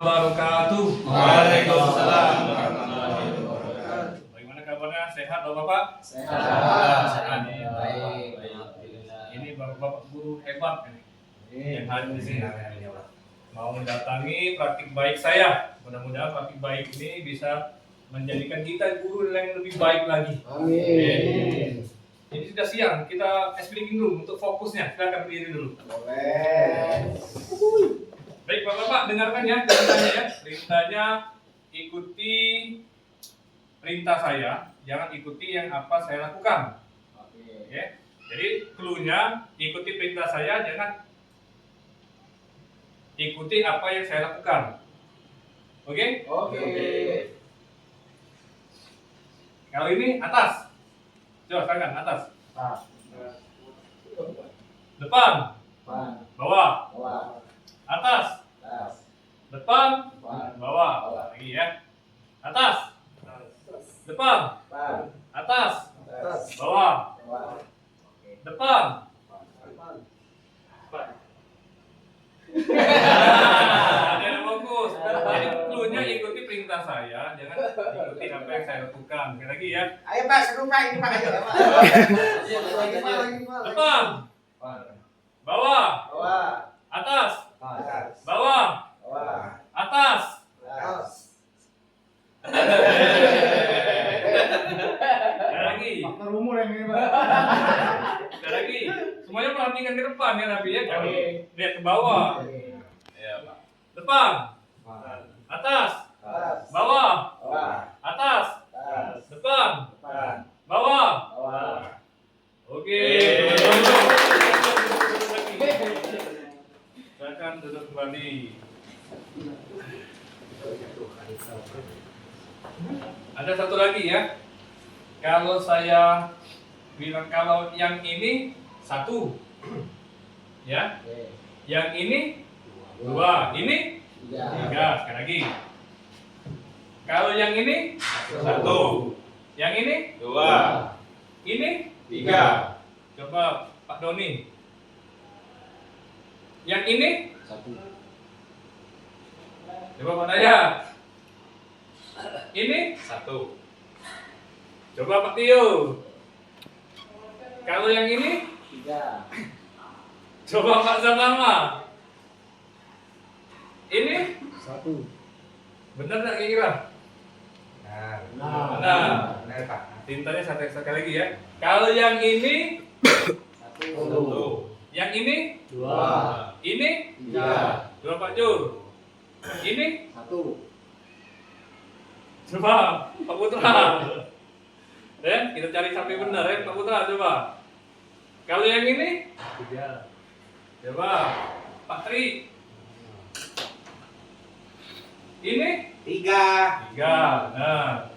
Wabarakatuh. Waalaikumsalam warahmatullahi wabarakatuh. Bagaimana kabarnya? Sehat Bapak-bapak? Sehat. Baik. Ini Bapak-bapak guru hebat ini yang hadir di sini. Mau mendatangi praktik baik saya. Mudah-mudahan praktik baik ini bisa menjadikan kita guru yang lebih baik lagi. Amin. Ini sudah siang, kita speaking dulu untuk fokusnya. Silakan berdiri dulu. Boleh. Baik Bapak-bapak, dengarkan ya perintahnya ya. Perintahnya ikuti perintah saya, jangan ikuti yang apa saya lakukan. Oke. Ya. Jadi clue-nya ikuti perintah saya, jangan ikuti apa yang saya lakukan. Oke? Oke. Kalau ini atas. Coba tangan atas. Depan, bawah, atas, depan, bawah. Lagi ya. Atas, depan, atas, bawah, depan. Ada yang fokus. Jadi clue-nya ikuti perintah saya, jangan ikuti apa yang saya lakukan. Sekali lagi ya. Ayo Pak, serupa ini Pak, ayo Pak. Depan, bawah, atas, bawah, atas. Sekali lagi. Faktor umur yang ini Pak. Sekali lagi. Semuanya perhatikan ke depan ya Nabi ya. Jangan lihat ke bawah. Ya, Pak. Depan, atas, bawah, atas, depan, bawah. Oke. Silakan duduk kembali. Ada satu lagi ya. Kalau saya bilang kalau yang ini satu, ya. Yang ini dua, ini tiga. Sekali lagi. Kalau yang ini satu, yang ini Dua. ini Tiga. coba Pak Doni. Yang ini coba Pak Daya. Ini Satu. coba Pak Tio. Kalau yang ini coba Pak Zalama. Ini benar nggak kira-kira? Benar. Benar Pak. Tintanya sekali lagi ya. Kalau yang ini, Satu. yang ini, Dua. ini, Tiga. coba Pak Jur. Ini, coba Pak Putra. Ya, kita cari sampai benar ya Pak Putra coba. Kalau yang ini, coba Pak Tri. Ini Tiga. tiga. Nah,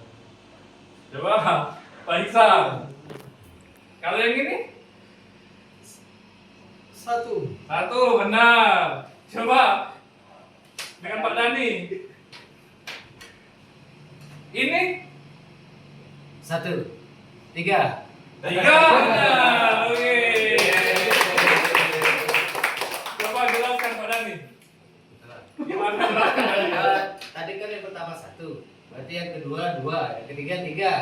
coba Pak Iksan. Kalau yang ini satu benar. Coba dengan Pak Dani. Ini Tiga. tiga. Nah, oke. Coba jelaskan Pak Dani. Gimana jelaskan? Tadi kan yang pertama satu, berarti yang kedua dua, yang ketiga tiga.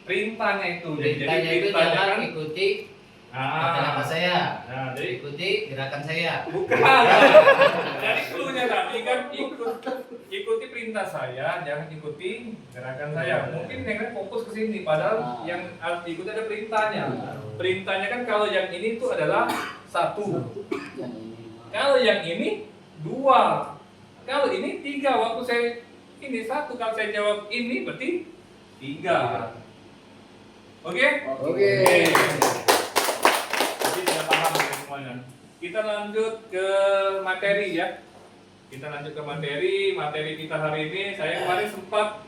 Perintahnya itu. Perintahnya itu jangan ikuti kata-kata saya, Nah, jadi ikuti gerakan saya. bukan. Jadi clue-nya tadi kan ikuti perintah saya, jangan ikuti gerakan saya. Mungkin yang kan fokus ke sini, padahal yang harus diikuti ada perintahnya. Perintahnya kan kalau yang ini itu adalah satu, kalau yang ini dua, kalau ini tiga. Waktu saya ini satu, kalau saya jawab ini berarti tiga. Oke? Oke. Jadi sudah paham ya semuanya. Kita lanjut ke materi ya. Kita lanjut ke materi. Materi kita hari ini, saya kemarin sempat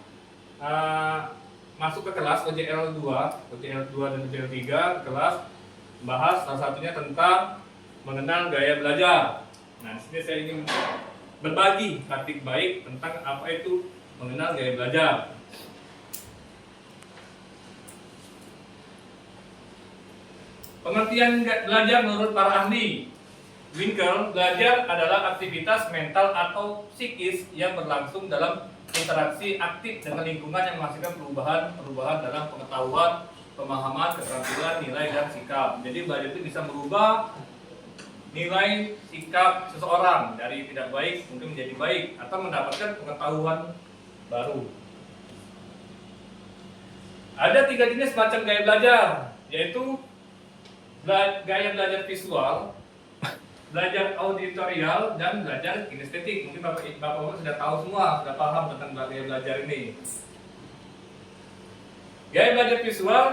masuk ke kelas OJL 2 dan OJL 3 kelas bahas salah satunya tentang mengenal gaya belajar. Nah, di sini saya ingin berbagi praktik baik tentang apa itu mengenal gaya belajar. Pengertian belajar menurut para ahli. Winkel, belajar adalah aktivitas mental atau psikis yang berlangsung dalam interaksi aktif dengan lingkungan yang menghasilkan perubahan dalam pengetahuan, pemahaman, keterampilan, nilai, dan sikap. Jadi belajar itu bisa merubah nilai sikap seseorang dari tidak baik mungkin menjadi baik atau mendapatkan pengetahuan baru. Ada 3 jenis macam gaya belajar, yaitu gaya belajar visual, belajar auditorial, dan belajar kinestetik. Mungkin Bapak sudah tahu semua, sudah paham tentang gaya belajar ini. Gaya belajar visual,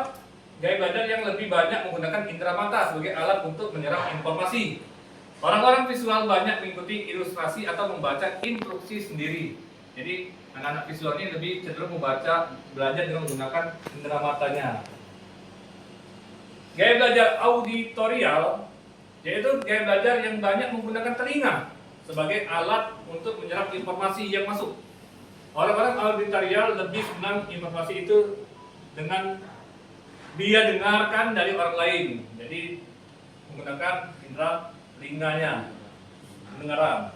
gaya belajar yang lebih banyak menggunakan indera mata sebagai alat untuk menyerap informasi. Orang-orang visual banyak mengikuti ilustrasi atau membaca instruksi sendiri. Jadi anak-anak visual ini lebih cenderung belajar dengan menggunakan indera matanya. Gaya belajar auditorial yaitu gaya belajar yang banyak menggunakan telinga sebagai alat untuk menyerap informasi yang masuk. Orang-orang auditorial lebih senang informasi itu dengan dia dengarkan dari orang lain. Jadi menggunakan indera telinganya, pendengaran.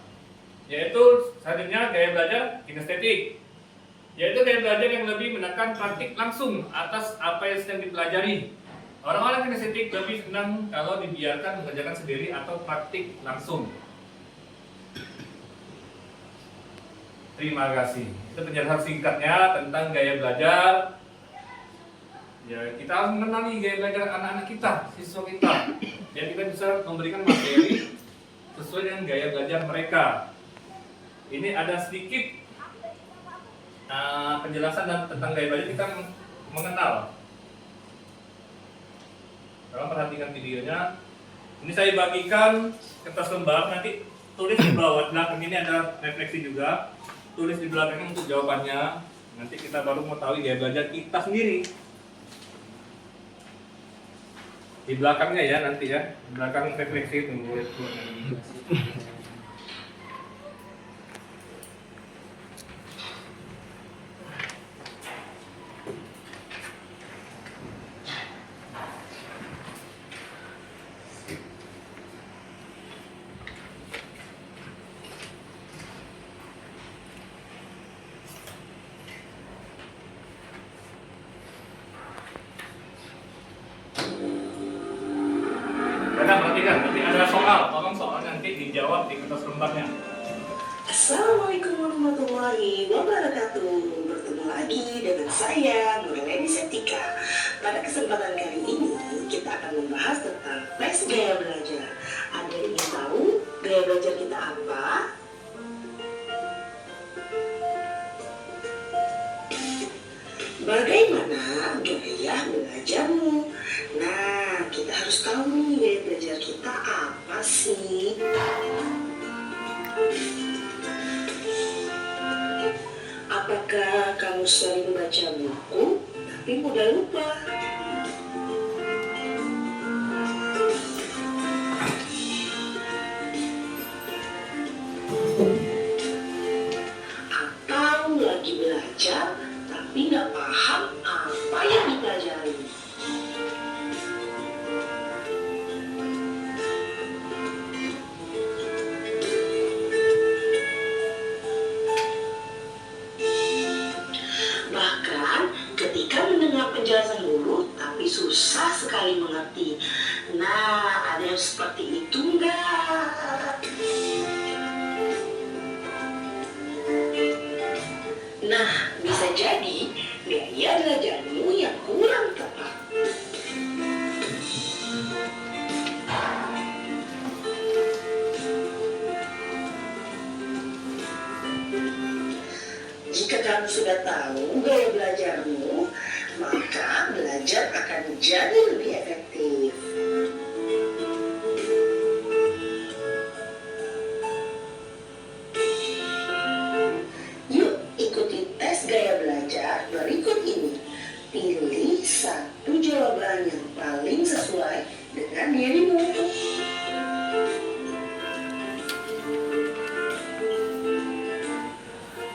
Yaitu selanjutnya gaya belajar kinestetik, yaitu gaya belajar yang lebih menekan praktik langsung atas apa yang sedang dipelajari. Orang-orang kinestetik lebih senang kalau dibiarkan mengerjakan sendiri atau praktik langsung. Terima kasih. Itu penjelasan singkatnya tentang gaya belajar. Ya, kita harus mengenali gaya belajar anak-anak kita, siswa kita. Jadi kita bisa memberikan materi sesuai dengan gaya belajar mereka. Ini ada sedikit penjelasan tentang gaya belajar kita mengenal. Kalau perhatikan videonya, ini saya bagikan kertas lembar, nanti tulis di bawah belakang ini ada refleksi juga. Tulis di belakangnya untuk jawabannya. Nanti kita baru mengetahui gaya belajar kita sendiri. Di belakangnya ya nanti ya, di belakang refleksi tunggu. Perhatikan, nanti ada soal, tolong soal nanti dijawab di kertas lembarnya. Assalamualaikum warahmatullahi wabarakatuh. Bertemu lagi dengan saya, Nurleni Septika. Pada kesempatan kali ini, kita akan membahas tentang tes gaya belajar. Ada yang ingin tahu gaya belajar kita apa? Bagaimana gaya belajarmu? Nah, kita harus tahu nih gaya belajar kita apa sih? Apakah kamu sering membaca buku tapi mudah lupa? Atau lagi belajar tapi nggak paham apa yang dipelajari? Bahkan ketika mendengar penjelasan guru tapi susah sekali mengerti. Nah, ada yang seperti itu enggak? Nah, bisa jadi gaya belajarmu yang kurang tepat. Jika kamu sudah tahu gaya belajarmu, maka belajar akan jadi lebih efektif. Yuk ikuti tes gaya belajar berikut ini. Pilih satu jawaban yang paling sesuai dengan dirimu.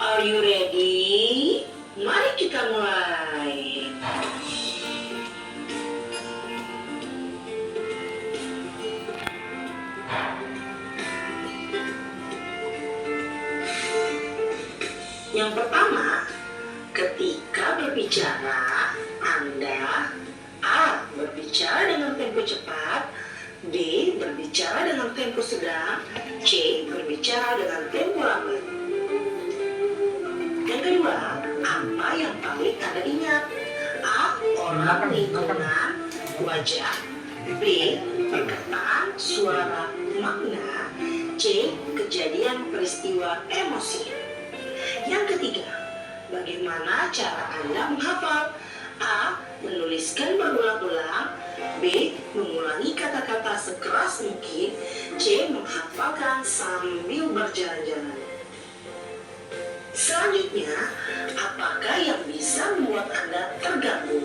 Are you ready? Mari kita mulai. Yang pertama, ketika berbicara, Anda A. berbicara dengan tempo cepat, B. berbicara dengan tempo sedang, C. berbicara dengan tempo lambat. Yang kedua, apa yang paling Anda ingat? A. Orang, lingkungan, wajah, B. perkataan, suara, makna, C. kejadian, peristiwa, emosi. Yang ketiga, bagaimana cara Anda menghafal? A. menuliskan berulang-ulang, B. mengulangi kata-kata sekeras mungkin, C. menghafalkan sambil berjalan-jalan. Selanjutnya, apakah yang bisa membuat Anda terganggu?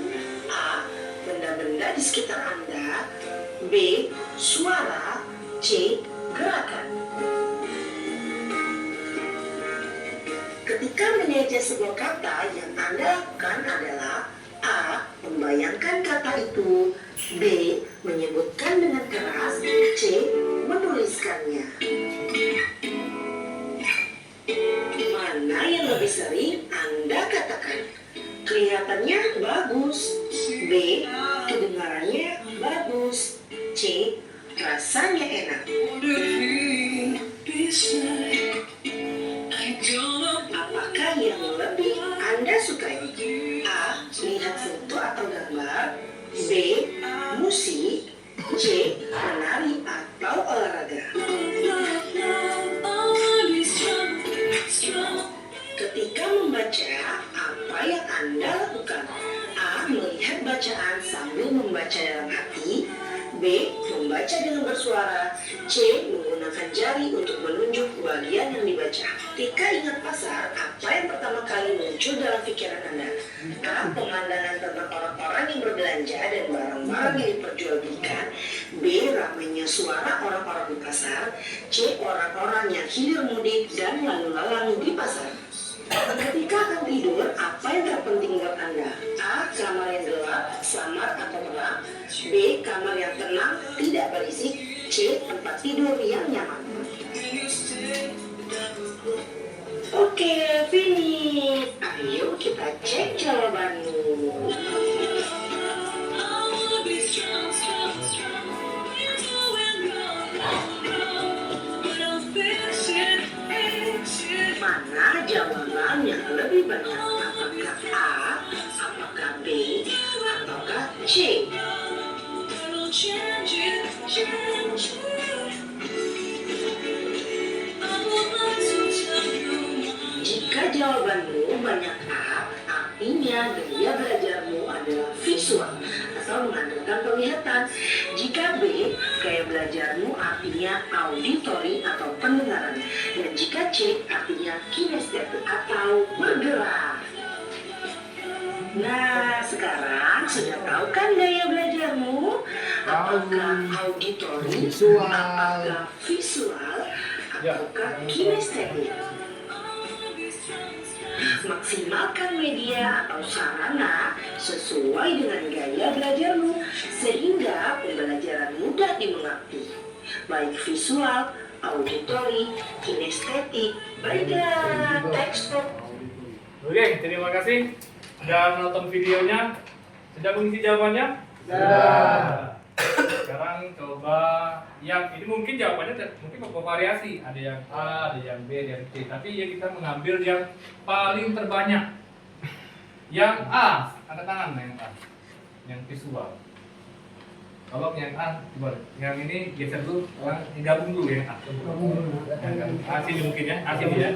A. benda-benda di sekitar Anda, B. suara, C. gerakan. Ketika mengeja sebuah kata, yang Anda lakukan adalah A. membayangkan kata itu, B. menyebutkan dengan keras, C. menuliskannya. Mana yang lebih sering Anda katakan? Kelihatannya bagus, B. kedengarannya bagus, C. rasanya enak. Apakah yang lebih Anda sukai? A. lihat foto atau gambar, B. musik, C. menari atau olahraga. Ketika membaca, apa yang Anda lakukan? A. melihat bacaan sambil membaca dalam hati, B. membaca dengan bersuara, C. menggunakan jari untuk menunjuk bagian yang dibaca. Ketika ingat pasar, apa yang pertama kali muncul dalam pikiran Anda? A. pemandangan tentang orang-orang yang berbelanja dan barang-barang yang diperjualbelikan, B. ramainya suara orang-orang di pasar, C. orang-orang yang hilir mudik dan lalu lalang di pasar. Ketika akan tidur, apa yang terpenting buat Anda? A. kamar yang gelap, samar atau terang, B. kamar yang tenang, tidak berisik, C. tempat tidur yang nyaman. Oke, finish. Ayo kita cek jawabanmu. Mana jawaban yang lebih banyak? Apakah A, apakah B, ataukah C? Jika jawabanmu banyak A, artinya gaya belajarmu adalah visual atau mengandalkan penglihatan. Jika B, gaya belajarmu artinya auditori atau pendengaran. Dan jika C, artinya kinestetik atau bergerak. Nah, sekarang sudah tahu kan gaya belajarmu? Apakah auditori, apakah visual, ataukah kinestetik? Maksimalkan media atau sarana sesuai dengan gaya belajarmu sehingga pembelajaran mudah dimengerti, baik visual, auditori, kinestetik. Baiklah, tekstur. Oke, terima kasih sudah menonton videonya. Sudah mengisi jawabannya? Sudah. Sekarang coba yang ini mungkin jawabannya mungkin bervariasi. Ada yang A, ada yang B, ada yang C. Tapi ya kita mengambil yang paling terbanyak. Yang A, angkat tangan yang A. Yang visual. Kalau yang A, coba. Yang ini geser dulu, gabung dulu yang A. A sini mungkin ya, A sini ya.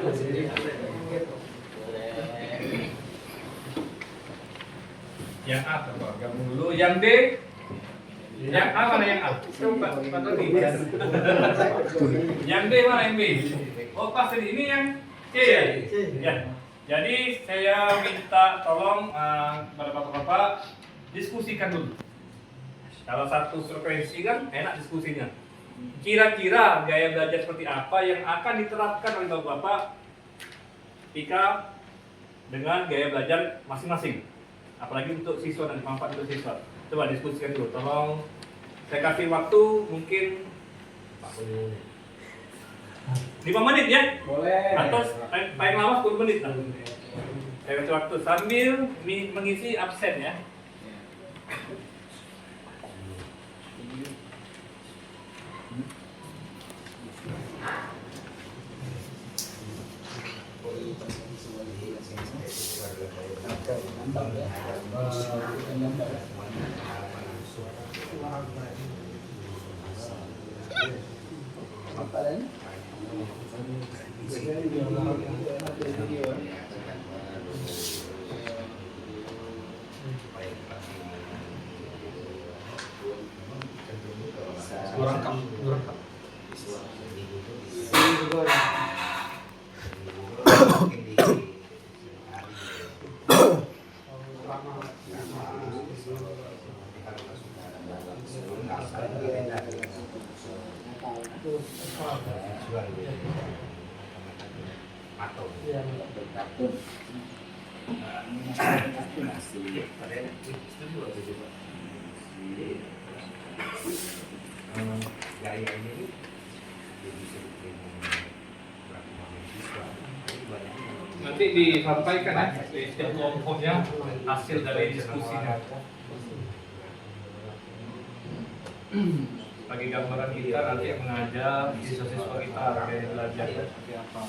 Yang A coba gabung dulu. Yang D, yang A mana yang A? Coba lagi. Yang D mana yang B? Oh pas ini yang C ya. Ya. Jadi saya minta tolong kepada bapak-bapak diskusikan dulu. Kalau satu frekuensi kan enak diskusinya. Kira-kira gaya belajar seperti apa yang akan diterapkan oleh bapak-bapak ketika dengan gaya belajar masing-masing? Apalagi untuk siswa dan manfaat untuk siswa. Coba diskusikan dulu. Tolong saya kasih waktu mungkin 5 menit ya. Boleh. Atau paling lama 10 menit lah. Saya kasih waktu sambil mengisi absen ya. Nanti disampaikan ya di setiap kelompoknya hasil dari diskusinya. Bagi gambaran kita nanti yang mengajar siswa-siswa kita kayak belajar seperti apa.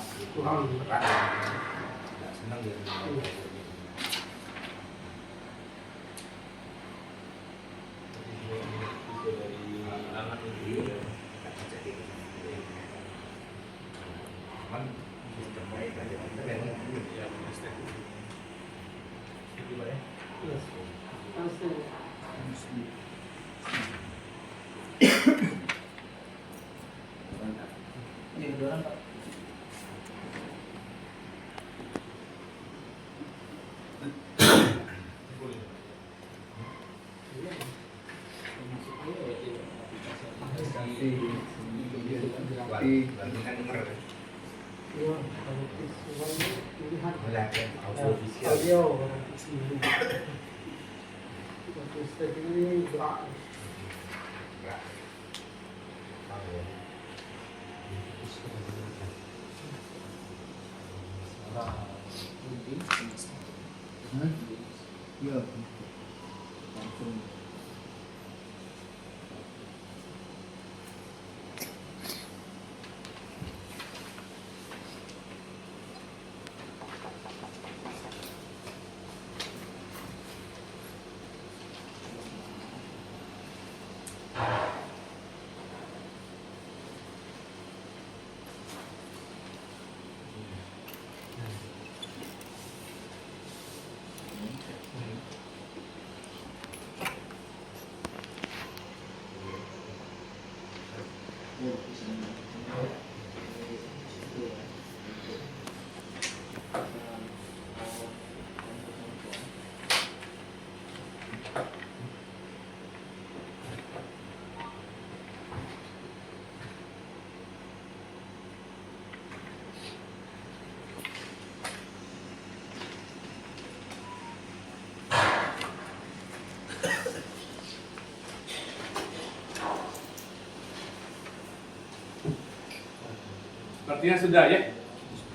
Sepertinya sudah ya,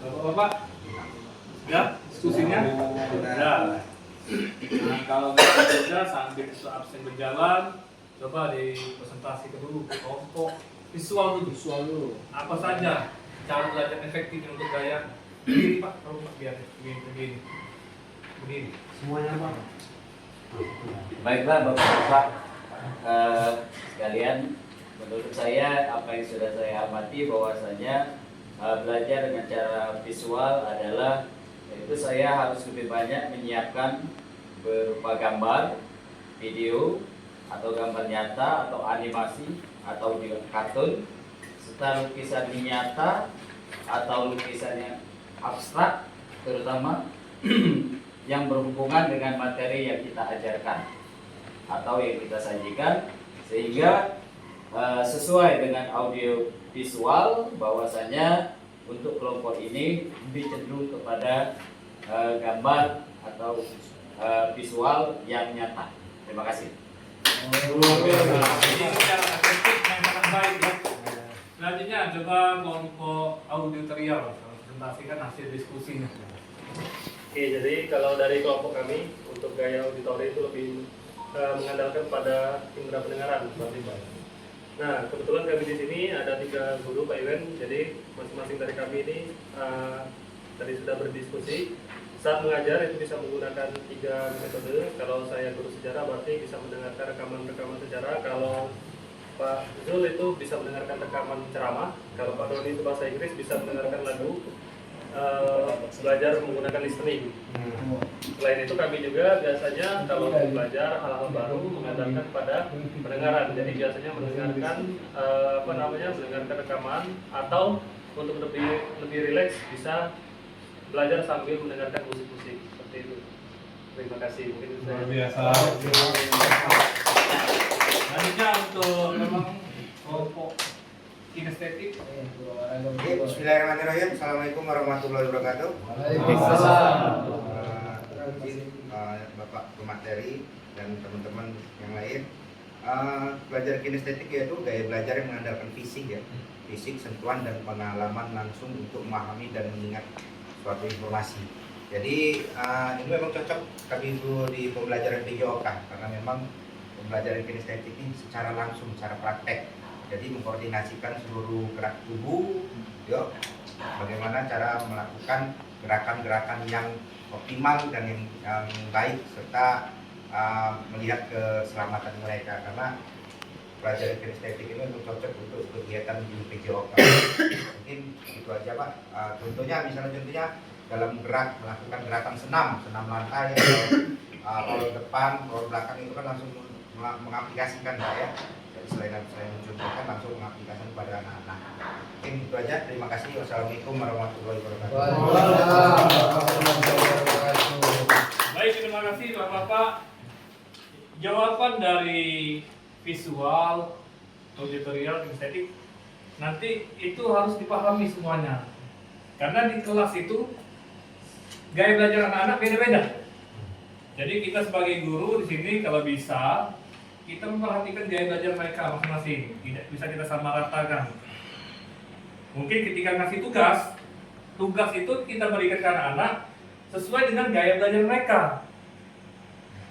Bapak-bapak, ya diskusinya sudah. Nah, kalau sudah sambil absen berjalan, coba dipresentasikan dulu kelompok visual dulu. Apa saja cara belajar efektif untuk gaya berdiri Pak, kalau Pak biar begini. Semuanya Pak. Baiklah Bapak-bapak sekalian, menurut saya apa yang sudah saya amati bahwasanya belajar dengan cara visual adalah itu saya harus lebih banyak menyiapkan berupa gambar, video, atau gambar nyata, atau animasi, atau juga kartun, serta lukisan nyata atau lukisan yang abstrak, terutama yang berhubungan dengan materi yang kita ajarkan atau yang kita sajikan, sehingga sesuai dengan audio visual bahwasanya untuk kelompok ini lebih cenderung kepada gambar atau visual yang nyata. Terima kasih. Ini cara efektif yang sangat baik ya. Selanjutnya coba kelompok auditorial presentasikan hasil diskusinya. Oke, jadi kalau dari kelompok kami untuk gaya auditori itu lebih mengandalkan pada indera pendengaran, Bang Rimba. Nah, kebetulan kami di sini ada 3 guru Pak Iwan, jadi masing-masing dari kami ini tadi sudah berdiskusi. Saat mengajar itu bisa menggunakan 3 metode. Kalau saya guru sejarah berarti bisa mendengarkan rekaman-rekaman sejarah. Kalau Pak Zul itu bisa mendengarkan rekaman ceramah. Kalau Pak Doni itu bahasa Inggris bisa mendengarkan lagu. Belajar menggunakan listening. Selain itu kami juga biasanya kalau belajar hal-hal baru mengandalkan pada pendengaran. Jadi biasanya mendengarkan mendengarkan rekaman atau untuk lebih rileks bisa belajar sambil mendengarkan musik-musik seperti itu. Terima kasih. Mungkin itu Luar saya. biasa. Selanjutnya untuk memang kelompok kinestetik. Oke, bismillahirrahmanirrahim. Assalamualaikum warahmatullahi wabarakatuh. Bapak pemateri dan teman-teman yang lain. Belajar kinestetik yaitu gaya belajar yang mengandalkan fisik ya. Fisik, sentuhan dan pengalaman langsung untuk memahami dan mengingat suatu informasi. Jadi ini memang cocok kami itu di pembelajaran PJOK karena memang pembelajaran kinestetik ini secara langsung, secara praktek. Jadi mengkoordinasikan seluruh gerak tubuh, yuk, bagaimana cara melakukan gerakan-gerakan yang optimal dan yang baik serta melihat keselamatan mereka karena pelajaran kinestetik ini untuk cocok untuk kegiatan di PJOK. Mungkin itu aja Pak. Contohnya dalam melakukan gerakan senam lantai kalau depan, kalau belakang itu kan langsung mengaplikasikan Pak ya. Selain mencontohkan langsung mengaplikasikan pada anak-anak. Mungkin itu aja. Terima kasih. Wassalamualaikum warahmatullahi wabarakatuh. Baik, terima kasih Bapak-Bapak. Jawaban dari visual, auditorial, kinestetik nanti itu harus dipahami semuanya. Karena di kelas itu gaya belajar anak-anak beda-beda. Jadi kita sebagai guru di sini kalau bisa kita memperhatikan gaya belajar mereka masing-masing, tidak bisa kita samaratakan. Mungkin ketika ngasih tugas itu kita berikan ke anak-anak sesuai dengan gaya belajar mereka.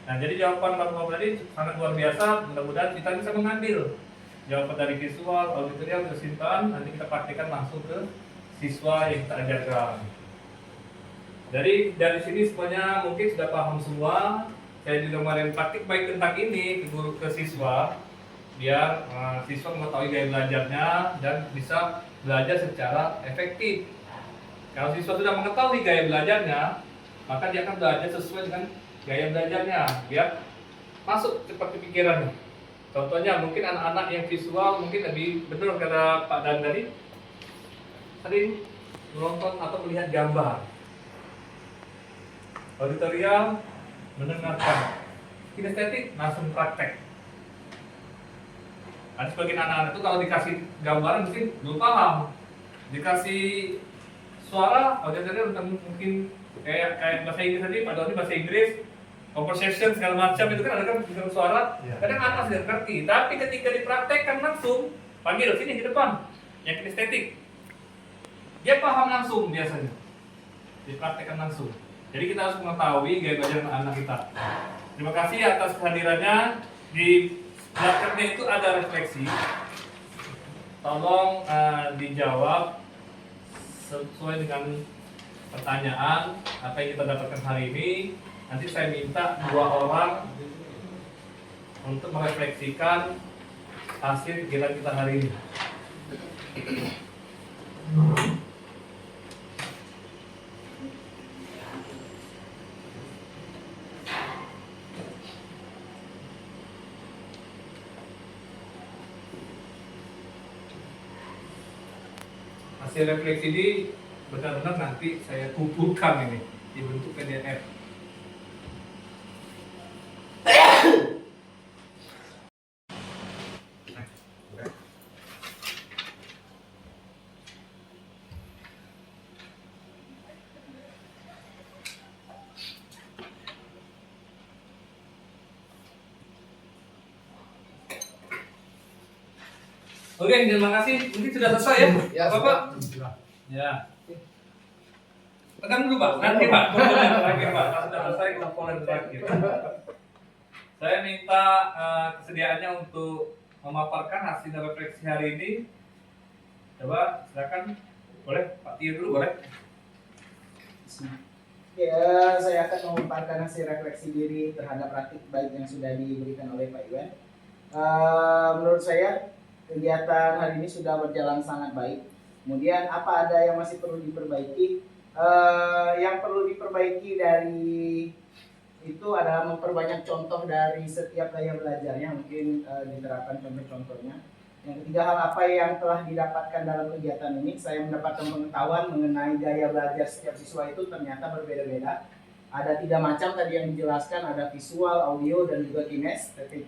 Nah, jadi jawaban Bapak tadi sangat luar biasa. Mudah-mudahan kita bisa mengambil jawaban dari visual, auditorial, kesimpulan. Nanti kita praktikkan langsung ke siswa yang kita ajarkan. Dari sini semuanya mungkin sudah paham semua. Saya juga kemarin praktik baik tentang ini ke guru ke siswa biar siswa mengetahui gaya belajarnya dan bisa belajar secara efektif. Kalau siswa sudah mengetahui gaya belajarnya, maka dia akan belajar sesuai dengan gaya belajarnya biar masuk cepat ke pikirannya. Contohnya mungkin anak-anak yang visual mungkin lebih benar kata Pak Dan tadi sering menonton atau melihat gambar. Auditorial mendengarkan, kinestetik langsung praktek. Ada sebagian anak-anak itu kalau dikasih gambaran mungkin belum paham, dikasih suara auditorial mungkin kayak bahasa Inggris tadi, Pak Doni bahasa Inggris, conversation segala macam itu kan ada kan dengan suara, kadang anak tidak ngerti. Tapi ketika dipraktekkan langsung, panggil sini di depan, yang kinestetik, dia paham langsung biasanya, dipraktekkan langsung. Jadi kita harus mengetahui gaya belajar anak kita. Terima kasih atas kehadirannya. Di belakangnya itu ada refleksi. Tolong dijawab sesuai dengan pertanyaan apa yang kita dapatkan hari ini. Nanti saya minta 2 orang untuk merefleksikan hasil kegiatan kita hari ini. Hasil refleksi ini benar-benar nanti saya kumpulkan ini dibentuk PDF. Oke, terima kasih. Mungkin sudah selesai ya, Ya, Bapak. Ya. Tekan dulu Pak. Nanti Pak. Komponen terakhir Pak. Kalau sudah selesai komponen terakhir. Saya minta kesediaannya untuk memaparkan hasil refleksi hari ini. Coba silakan. Boleh Pak Tio dulu boleh. Ya, saya akan memaparkan hasil refleksi diri terhadap praktik baik yang sudah diberikan oleh Pak Iwan. Menurut saya kegiatan hari ini sudah berjalan sangat baik. Kemudian apa ada yang masih perlu diperbaiki? Yang perlu diperbaiki dari itu adalah memperbanyak contoh dari setiap gaya belajarnya, mungkin diterapkan contoh-contohnya. Yang ketiga, hal apa yang telah didapatkan dalam kegiatan ini? Saya mendapatkan pengetahuan mengenai gaya belajar setiap siswa itu ternyata berbeda-beda. Ada 3 macam tadi yang dijelaskan, ada visual, audio, dan juga kinestetik.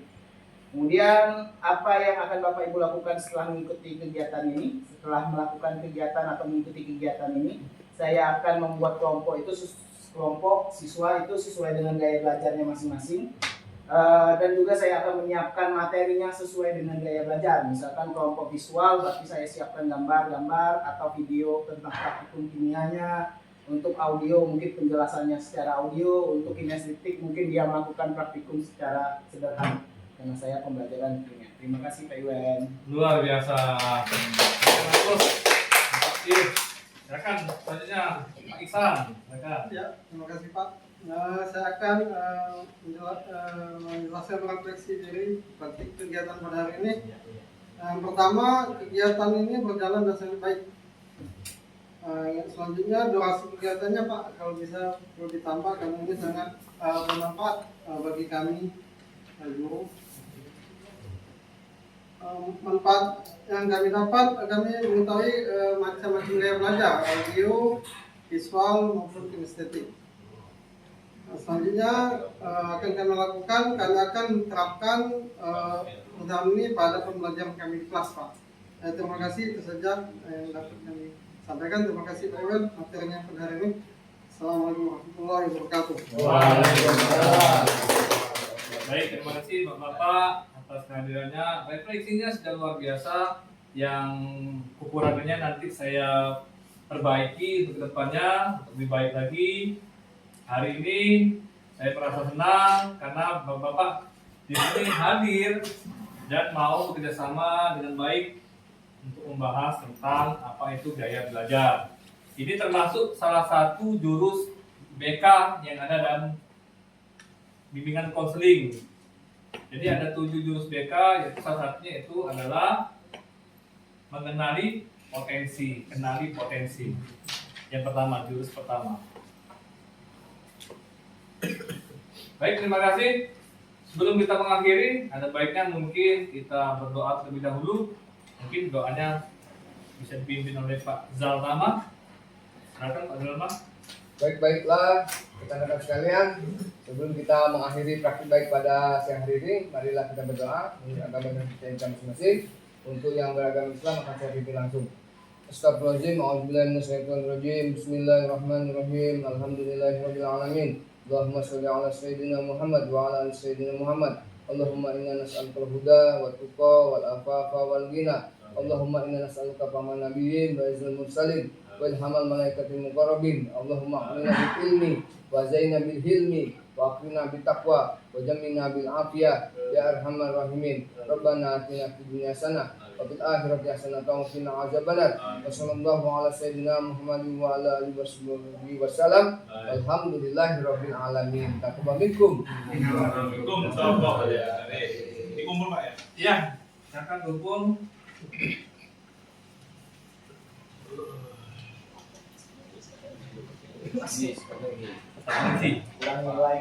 Kemudian apa yang akan Bapak Ibu lakukan setelah mengikuti kegiatan ini? Setelah melakukan kegiatan atau mengikuti kegiatan ini, saya akan membuat kelompok itu, kelompok siswa itu sesuai dengan gaya belajarnya masing-masing. Dan juga saya akan menyiapkan materinya sesuai dengan gaya belajar. Misalkan kelompok visual, berarti saya siapkan gambar-gambar atau video tentang praktikum kimianya. Untuk audio mungkin penjelasannya secara audio. Untuk kinestetik mungkin dia melakukan praktikum secara sederhana. Karena saya pembelajaran kimia. Terima kasih Pak Iwan. Luar biasa. Terus Pak Tio. Silakan selanjutnya Pak Iksan. Silakan. Ya, terima kasih Pak. Saya akan menjelaskan refleksi diri praktik kegiatan pada hari ini. Yang pertama, kegiatan ini berjalan dengan sangat baik. Selanjutnya durasi kegiatannya Pak, kalau bisa perlu ditambah karena ini sangat bermanfaat bagi kami guru. Manfaat yang kami dapat, kami mengetahui macam-macam gaya belajar, audio, visual maupun kinestetik. Selanjutnya akan kami lakukan, kami akan menerapkan program ini pada pembelajaran kami di kelas Pak. Terima kasih, itu saja yang dapat kami sampaikan. Terima kasih Pak Iwan materinya pada hari ini. Assalamualaikum warahmatullahi wabarakatuh. Waalaikumsalam. Baik, terima kasih Bapak-Bapak atas kehadirannya. Refleksinya sudah luar biasa. Yang kekurangannya nanti saya perbaiki untuk kedepannya lebih baik lagi. Hari ini saya merasa senang karena Bapak-Bapak di sini hadir dan mau bekerjasama dengan baik untuk membahas tentang apa itu gaya belajar. Ini termasuk salah satu jurus BK yang ada dalam bimbingan konseling. Jadi ada 7 jurus BK, yaitu salah satunya itu adalah mengenali potensi, kenali potensi. Yang pertama, jurus pertama. Baik, terima kasih. Sebelum kita mengakhiri, ada baiknya mungkin kita berdoa terlebih dahulu. Mungkin doanya bisa dipimpin oleh Pak Zaltama. Silakan Pak Zaltama. Baiklah rekan-rekan sekalian, sebelum kita mengakhiri praktik baik pada siang hari ini, marilah kita berdoa menurut agama dan kita masing-masing. Untuk yang beragama Islam akan saya pimpin langsung. Astagfirullahaladzim, a'udzubillahi minasyaitonirrajim. Bismillahirrahmanirrahim. Alhamdulillahirabbil alamin. Allahumma sholli ala sayyidina Muhammad wa ala ali sayyidina Muhammad. Allahumma inna nas'aluka al-huda wa tuqa wal afafa wal ghina. Allahumma inna nas'aluka faman nabiyyin wa izal mursalin wa ilhamal malaikatil muqarrabin. Allahumma aqlina bil ilmi wa zaina bil hilmi wa aqlina bit taqwa wa jammina bil afiyah ya arhamar rahimin. Rabbana atina fid dunya hasanah wa fil akhirati hasanatan wa qina adzabannar. Wa sallallahu ala sayyidina Muhammadin wa ala alihi wasallam. Alhamdulillahirabbil alamin. Taqabbal minkum. Waalaikumsalam. Dikumpul Pak ya? Iya, silakan kumpul. Masih Masih. Kurang nilai.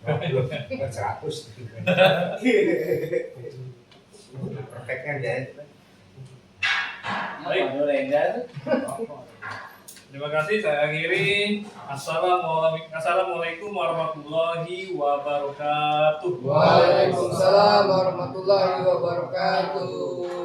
Bukan 100. Perfectnya dia. Baik. Terima kasih, saya akhiri. Assalamualaikum warahmatullahi wabarakatuh. Waalaikumsalam warahmatullahi wabarakatuh.